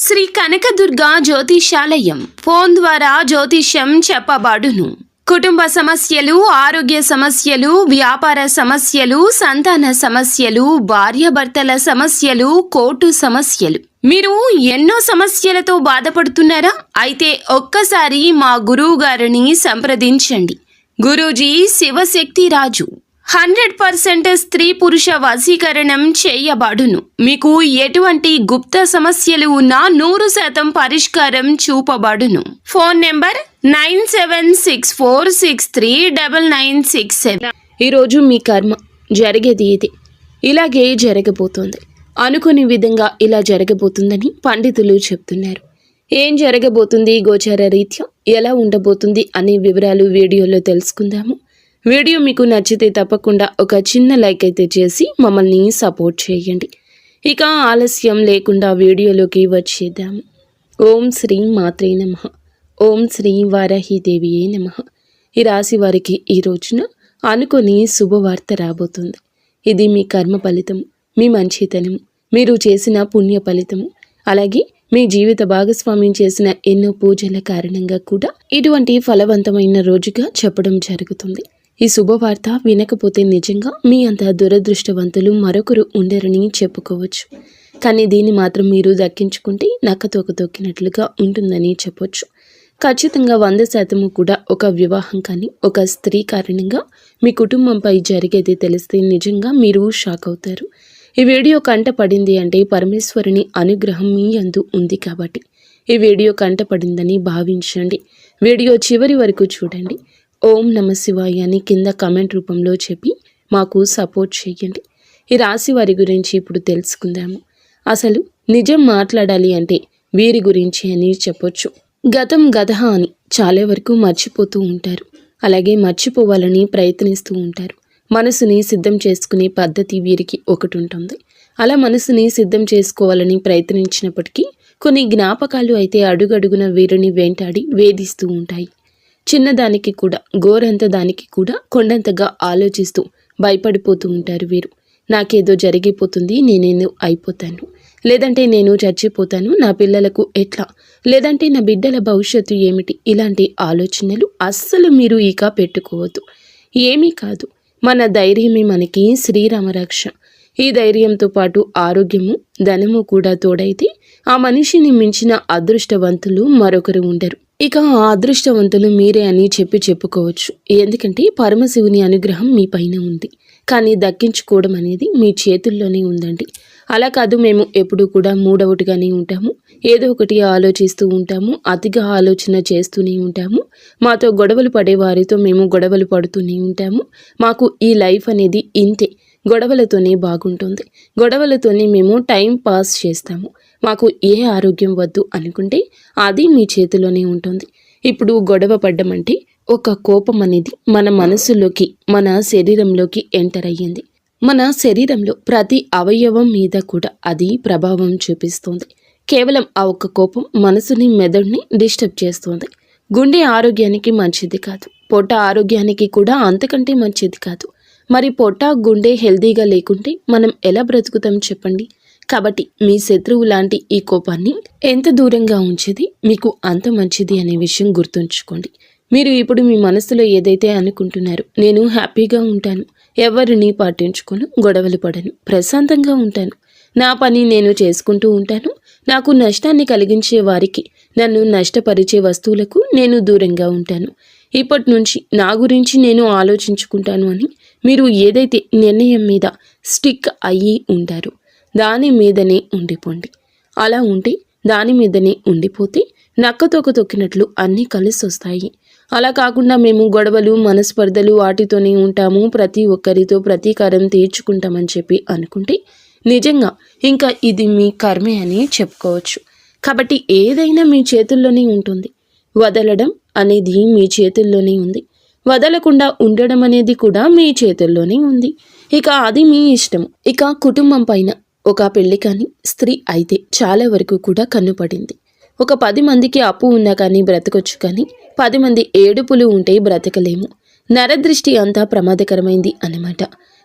Shri Kanakadurga జ్యోతిషాలయం phone ద్వారా జ్యోతిష్యం చెప్పబడును. కుటుంబ సమస్యలు, ఆరోగ్య సమస్యలు, వ్యాపార సమస్యలు, సంతాన సమస్యలు, భార్యాభర్తల సమస్యలు, కోర్టు సమస్యలు. మీరు ఎన్నో సమస్యలతో బాధపడుతున్నారా? అయితే ఒక్కసారి మా గురువు గారిని సంప్రదించండి. గురూజీ శివశక్తి రాజు 100% స్త్రీ పురుష వశీకరణం చేయబడును. మీకు ఎటువంటి గుప్త సమస్యలు ఉన్నా 100% పరిష్కారం చూపబడును. Phone number 9764639967. ఈరోజు మీ కర్మ జరిగేది ఇది, ఇలాగే జరగబోతోంది. అనుకునే విధంగా ఇలా జరగబోతుందని పండితులు చెప్తున్నారు. ఏం జరగబోతుంది, గోచార రీత్యా ఎలా ఉండబోతుంది అనే వివరాలు వీడియోలో తెలుసుకుందాము. వీడియో మీకు నచ్చితే తప్పకుండా ఒక చిన్న లైక్ అయితే చేసి మమ్మల్ని సపోర్ట్ చేయండి. ఇక ఆలస్యం లేకుండా వీడియోలోకి వచ్చేద్దాము. ఓం శ్రీ మాత్రే నమః. ఓం శ్రీ వారాహిదేవియే నమః. ఈ రాశి వారికి ఈ రోజున అనుకొని శుభవార్త రాబోతుంది. ఇది మీ కర్మ ఫలితము, మీ మంచితనము, మీరు చేసిన పుణ్య ఫలితము, అలాగే మీ జీవిత భాగస్వామ్యం చేసిన ఎన్నో పూజల కారణంగా కూడా ఇటువంటి ఫలవంతమైన రోజుగా చెప్పడం జరుగుతుంది. ఈ శుభవార్త వినకపోతే నిజంగా మీ అంత దురదృష్టవంతులు మరొకరు ఉండరని చెప్పుకోవచ్చు. కానీ దీన్ని మాత్రం మీరు దక్కించుకుంటే నక్కతోక తొక్కినట్లుగా ఉంటుందని చెప్పొచ్చు. ఖచ్చితంగా 100% కూడా ఒక వివాహం కానీ ఒక స్త్రీ కారణంగా మీ కుటుంబంపై జరిగేది తెలిస్తే నిజంగా మీరు షాక్ అవుతారు. ఈ వీడియో కంట పడింది అంటే పరమేశ్వరుని అనుగ్రహం మీ యందు ఉంది కాబట్టి ఈ వీడియో కంట పడిందని భావించండి. వీడియో చివరి వరకు చూడండి. ఓం నమ శివాయ అని కింద కమెంట్ రూపంలో చెప్పి మాకు సపోర్ట్ చేయండి. ఈ రాశి వారి గురించి ఇప్పుడు తెలుసుకుందాము. అసలు నిజం మాట్లాడాలి అంటే వీరి గురించి అని చెప్పొచ్చు. గతం గత అని చాలా వరకు మర్చిపోతూ ఉంటారు. అలాగే మర్చిపోవాలని ప్రయత్నిస్తూ ఉంటారు. మనసుని సిద్ధం చేసుకునే పద్ధతి వీరికి ఒకటి ఉంటుంది. అలా మనసుని సిద్ధం చేసుకోవాలని ప్రయత్నించినప్పటికీ కొన్ని జ్ఞాపకాలు అయితే అడుగడుగున వీరిని వెంటాడి వేధిస్తూ ఉంటాయి. చిన్నదానికి కూడా, గోరంత దానికి కూడా కొండంతగా ఆలోచిస్తూ భయపడిపోతూ ఉంటారు వీరు. నాకేదో జరిగిపోతుంది, నేనేదో అయిపోతాను, లేదంటే నేను చచ్చిపోతాను, నా పిల్లలకు ఎట్లా, లేదంటే నా బిడ్డల భవిష్యత్తు ఏమిటి, ఇలాంటి ఆలోచనలు అస్సలు మీరు ఇక పెట్టుకోవద్దు. ఏమీ కాదు, మన ధైర్యమే మనకి శ్రీరామరక్ష. ఈ ధైర్యంతో పాటు ఆరోగ్యము, ధనము కూడా తోడైతే ఆ మనిషిని మించిన అదృష్టవంతులు మరొకరు ఉండరు. ఇక ఆ అదృష్టవంతులు మీరే అని చెప్పుకోవచ్చు. ఎందుకంటే పరమశివుని అనుగ్రహం మీ పైన ఉంది. కానీ దక్కించుకోవడం అనేది మీ చేతుల్లోనే ఉందండి. అలా కాదు, మేము ఎప్పుడూ కూడా మూడవుటిగానే ఉంటాము, ఏదో ఒకటి ఆలోచిస్తూ ఉంటాము, అతిగా ఆలోచన చేస్తూనే ఉంటాము, మాతో గొడవలు పడే వారితో మేము గొడవలు పడుతూనే ఉంటాము, మాకు ఈ లైఫ్ అనేది ఇంతే, గొడవలతోనే బాగుంటుంది, గొడవలతోనే మేము టైం పాస్ చేస్తాము, మాకు ఏ ఆరోగ్యం వద్దు అనుకుంటే అది మీ చేతిలోనే ఉంటుంది. ఇప్పుడు గొడవ పడ్డమంటే ఒక కోపం అనేది మన మనసులోకి, మన శరీరంలోకి ఎంటర్ అయ్యింది. మన శరీరంలో ప్రతి అవయవం మీద కూడా అది ప్రభావం చూపిస్తుంది. కేవలం ఆ ఒక్క కోపం మనసుని, మెదడుని డిస్టర్బ్ చేస్తుంది. గుండె ఆరోగ్యానికి మంచిది కాదు, పొట్ట ఆరోగ్యానికి కూడా అంతకంటే మంచిది కాదు. మరి పొట్ట, గుండె హెల్దీగా లేకుంటే మనం ఎలా బ్రతుకుతాం చెప్పండి? కాబట్టి మీ శత్రువు లాంటి ఈ కోపాన్ని ఎంత దూరంగా ఉంచేది మీకు అంత మంచిది అనే విషయం గుర్తుంచుకోండి. మీరు ఇప్పుడు మీ మనసులో ఏదైతే అనుకుంటున్నారో, నేను హ్యాపీగా ఉంటాను, ఎవరిని పట్టించుకోను, గొడవలు పడను, ప్రశాంతంగా ఉంటాను, నా పని నేను చేసుకుంటూ ఉంటాను, నాకు నష్టాన్ని కలిగించే వారికి, నన్ను నష్టపరిచే వస్తువులకు నేను దూరంగా ఉంటాను, ఇప్పటి నుంచి నా గురించి నేను ఆలోచించుకుంటాను అని మీరు ఏదైతే నిర్ణయం మీద స్టిక్ అయ్యి ఉంటారో దాని మీదనే ఉండిపోండి. అలా ఉంటే, దాని మీదనే ఉండిపోతే నక్కతోక తొక్కినట్లు అన్నీ కలిసి వస్తాయి. అలా కాకుండా మేము గొడవలు, మనస్పర్ధలు వాటితోనే ఉంటాము, ప్రతి ఒక్కరితో ప్రతీకారం తీర్చుకుంటామని చెప్పి అనుకుంటే నిజంగా ఇంకా ఇది మీ కర్మే అని చెప్పుకోవచ్చు. కాబట్టి ఏదైనా మీ చేతుల్లోనే ఉంటుంది. వదలడం అనేది మీ చేతుల్లోనే ఉంది, వదలకుండా ఉండడం అనేది కూడా మీ చేతుల్లోనే ఉంది. ఇక అది మీ ఇష్టం. ఇక కుటుంబం పైన ఒక పెళ్లి కాని స్త్రీ అయితే చాలా వరకు కూడా కన్నుపడింది. ఒక 10 మందికి అప్పు ఉన్నా కానీ బ్రతకొచ్చు, కానీ 10 మంది ఏడుపులు ఉంటే బ్రతకలేము. నరదృష్టి అంతా ప్రమాదకరమైంది అన్నమాట.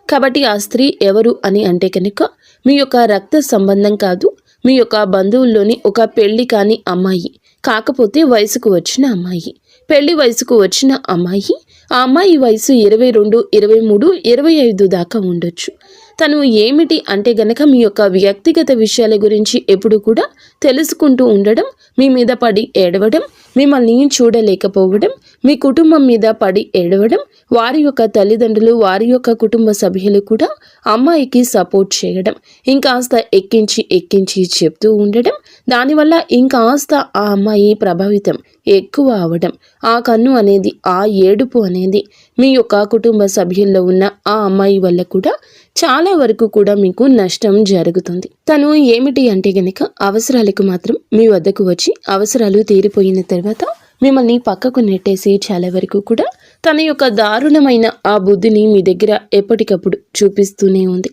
కాబట్టి ఆ స్త్రీ ఎవరు అని అంటే కనుక మీ యొక్క రక్త సంబంధం కాదు, మీ యొక్క బంధువుల్లోని ఒక పెళ్లి కాని అమ్మాయి, కాకపోతే వయసుకు వచ్చిన అమ్మాయి, పెళ్లి వయసుకు వచ్చిన అమ్మాయి. ఆ అమ్మాయి వయసు 22, 23, 25 దాకా ఉండొచ్చు. తను ఏమిటి అంటే గనక మీ యొక్క వ్యక్తిగత విషయాల గురించి ఎప్పుడు కూడా తెలుసుకుంటూ ఉండడం, మీ మీద పడి ఏడవడం, మిమ్మల్ని చూడలేకపోవడం, మీ కుటుంబం మీద పడి ఏడవడం, వారి యొక్క తల్లిదండ్రులు, వారి యొక్క కుటుంబ సభ్యులు కూడా అమ్మాయికి సపోర్ట్ చేయడం, ఇంకాస్త ఎక్కించి చెప్తూ ఉండడం, దానివల్ల ఇంకాస్త ఆ అమ్మాయి ప్రభావితం ఎక్కువ అవడం, ఆ కన్ను అనేది, ఆ ఏడుపు అనేది మీ యొక్క కుటుంబ సభ్యుల్లో ఉన్న ఆ అమ్మాయి వల్ల కూడా చాలా వరకు కూడా మీకు నష్టం జరుగుతుంది. తను ఏమిటి అంటే గనక అవసరాలకు మాత్రం మీ వద్దకు వచ్చి అవసరాలు తీరిపోయిన తర్వాత మిమ్మల్ని పక్కకు నెట్టేసి చాలా వరకు కూడా తన యొక్క దారుణమైన ఆ బుద్ధిని మీ దగ్గర ఎప్పటికప్పుడు చూపిస్తూనే ఉంది.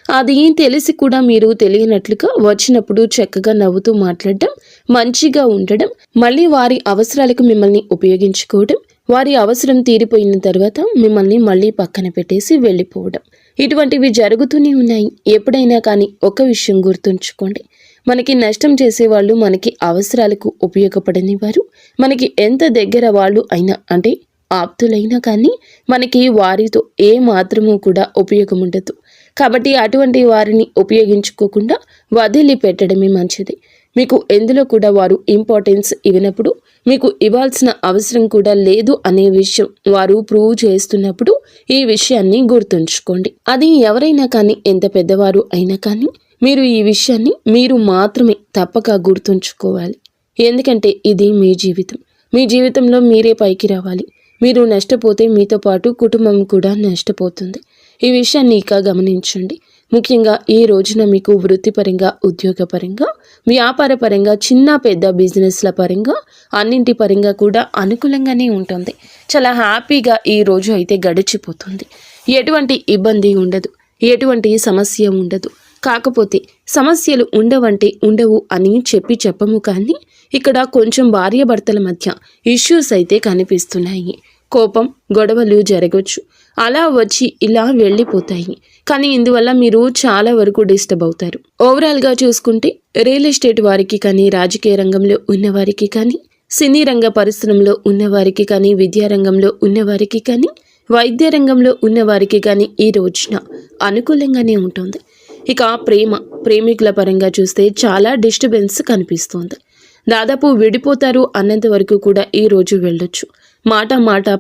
అది తెలిసి కూడా మీరు తెలియనట్లుగా వచ్చినప్పుడు చక్కగా నవ్వుతూ మాట్లాడడం, మంచిగా ఉండడం, మళ్ళీ వారి అవసరాలకు మిమ్మల్ని ఉపయోగించుకోవడం, వారి అవసరం తీరిపోయిన తర్వాత మిమ్మల్ని మళ్ళీ పక్కన పెట్టేసి వెళ్ళిపోవడం, ఇటువంటివి జరుగుతూనే ఉన్నాయి. ఎప్పుడైనా కానీ ఒక విషయం గుర్తుంచుకోండి, మనకి నష్టం చేసేవాళ్ళు మనకి అవసరాలకు ఉపయోగపడని వారు, మనకి ఎంత దగ్గర వాళ్ళు అయినా అంటే ఆప్తులైనా కానీ మనకి వారితో ఏ మాత్రమూ కూడా ఉపయోగం ఉండదు. కాబట్టి అటువంటి వారిని ఉపయోగించుకోకుండా వదిలిపెట్టడమే మంచిది. మీకు ఎందులో కూడా వారు ఇంపార్టెన్స్ ఇవ్వనప్పుడు, మీకు ఇవ్వాల్సిన అవసరం కూడా లేదు అనే విషయం వారు ప్రూవ్ చేస్తున్నప్పుడు ఈ విషయాన్ని గుర్తుంచుకోండి. అది ఎవరైనా కానీ, ఎంత పెద్దవారు అయినా కానీ మీరు ఈ విషయాన్ని మీరు మాత్రమే తప్పక గుర్తుంచుకోవాలి. ఎందుకంటే ఇది మీ జీవితం. మీ జీవితంలో మీరే పైకి రావాలి. మీరు నష్టపోతే మీతో పాటు కుటుంబం కూడా నష్టపోతుంది. ఈ విషయాన్ని ఇక గమనించండి. ముఖ్యంగా ఈ రోజున మీకు వృత్తిపరంగా, ఉద్యోగపరంగా, వ్యాపారపరంగా, చిన్న పెద్ద బిజినెస్ల పరంగా, అన్నింటి పరంగా కూడా అనుకూలంగానే ఉంటుంది. చాలా హ్యాపీగా ఈ రోజు అయితే గడిచిపోతుంది. ఎటువంటి ఇబ్బంది ఉండదు, ఎటువంటి సమస్య ఉండదు. కాకపోతే సమస్యలు ఉండవంటే ఉండవు అని చెప్పము, కానీ ఇక్కడ కొంచెం భార్యాభర్తల మధ్య ఇష్యూస్ అయితే కనిపిస్తున్నాయి. కోపం, గొడవలు జరగవచ్చు, అలా వచ్చి ఇలా వెళ్ళిపోతాయి. కానీ ఇందువల్ల మీరు చాలా వరకు డిస్టర్బ్ అవుతారు. ఓవరాల్గా చూసుకుంటే రియల్ ఎస్టేట్ వారికి కానీ, రాజకీయ రంగంలో ఉన్నవారికి కానీ, సినీ రంగ పరిశ్రమలో ఉన్నవారికి కానీ, విద్యారంగంలో ఉన్నవారికి కానీ, వైద్య రంగంలో ఉన్నవారికి కానీ ఈ రోజున అనుకూలంగానే ఉంటుంది. ఇక ప్రేమికుల పరంగా చూస్తే చాలా డిస్టర్బెన్స్ కనిపిస్తోంది. దాదాపు విడిపోతారు అన్నంత వరకు కూడా ఈ రోజు వెళ్ళొచ్చు. మాట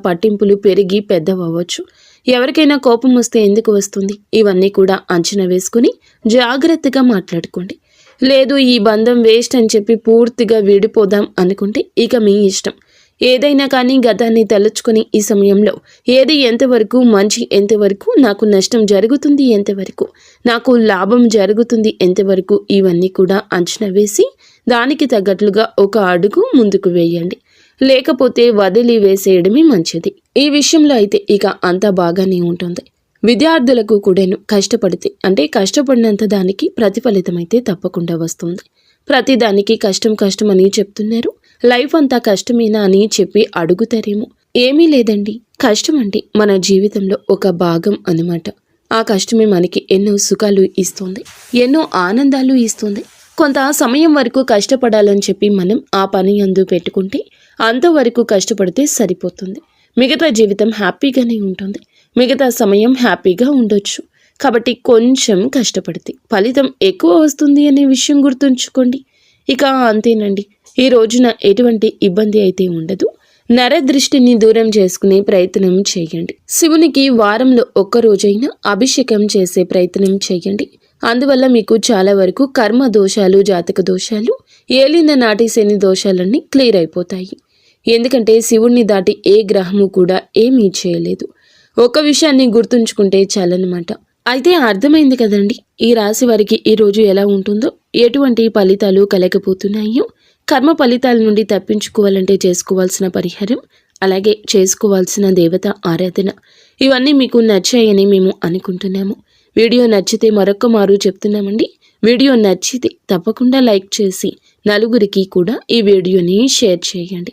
పట్టింపులు పెరిగి పెద్దవవచ్చు. ఎవరికైనా కోపం వస్తే ఎందుకు వస్తుంది, ఇవన్నీ కూడా అంచనా వేసుకుని జాగ్రత్తగా మాట్లాడుకోండి. లేదు ఈ బంధం వేస్ట్ అని చెప్పి పూర్తిగా విడిపోదాం అనుకుంటే ఇక మీ ఇష్టం. ఏదైనా కానీ గతాన్ని తలుచుకొని ఈ సమయంలో ఏది ఎంతవరకు మంచి, ఎంతవరకు నాకు నష్టం జరుగుతుంది, ఎంతవరకు నాకు లాభం జరుగుతుంది, ఎంతవరకు ఇవన్నీ కూడా అంచనా వేసి దానికి తగ్గట్లుగా ఒక అడుగు ముందుకు వేయండి. లేకపోతే వదిలి వేసేయడమే మంచిది. ఈ విషయంలో అయితే ఇక అంతా బాగానే ఉంటుంది. విద్యార్థులకు కూడాను కష్టపడితే అంటే కష్టపడినంత దానికి ప్రతిఫలితం అయితే తప్పకుండా వస్తుంది. ప్రతిదానికి కష్టం అని చెప్తున్నారు. లైఫ్ అంతా కష్టమేనా అని చెప్పి అడుగుతారేమో. ఏమీ లేదండి, కష్టం అంటే మన జీవితంలో ఒక భాగం అన్నమాట. ఆ కష్టమే మనకి ఎన్నో సుఖాలు ఇస్తుంది, ఎన్నో ఆనందాలు ఇస్తుంది. కొంత సమయం వరకు కష్టపడాలని చెప్పి మనం ఆ పని అందు పెట్టుకుంటే అంతవరకు కష్టపడితే సరిపోతుంది. మిగతా జీవితం హ్యాపీగానే ఉంటుంది, మిగతా సమయం హ్యాపీగా ఉండొచ్చు. కాబట్టి కొంచెం కష్టపడితే ఫలితం ఎక్కువ వస్తుంది అనే విషయం గుర్తుంచుకోండి. ఇక అంతేనండి, ఈ రోజున ఎటువంటి ఇబ్బంది అయితే ఉండదు. నరదృష్టిని దూరం చేసుకునే ప్రయత్నం చేయండి. శివునికి వారంలో ఒక్కరోజైనా అభిషేకం చేసే ప్రయత్నం చేయండి. అందువల్ల మీకు చాలా వరకు కర్మ దోషాలు, జాతక దోషాలు, ఏలిన నాటి శని దోషాలన్నీ క్లియర్ అయిపోతాయి. ఎందుకంటే శివుణ్ణి దాటి ఏ గ్రహము కూడా ఏమీ చేయలేదు. ఒక విషయాన్ని గుర్తుంచుకుంటే చాలన్నమాట. అయితే అర్థమైంది కదండి, ఈ రాశి వారికి ఈ రోజు ఎలా ఉంటుందో, ఎటువంటి ఫలితాలు కలగబోతున్నాయో, కర్మ ఫలితాల నుండి తప్పించుకోవాలంటే చేసుకోవాల్సిన పరిహారం, అలాగే చేసుకోవాల్సిన దేవత ఆరాధన, ఇవన్నీ మీకు నచ్చాయని మేము అనుకుంటున్నాము. వీడియో నచ్చితే మరొక్క మారు చెప్తున్నామండి, వీడియో నచ్చితే తప్పకుండా లైక్ చేసి నలుగురికి కూడా ఈ వీడియోని షేర్ చేయండి.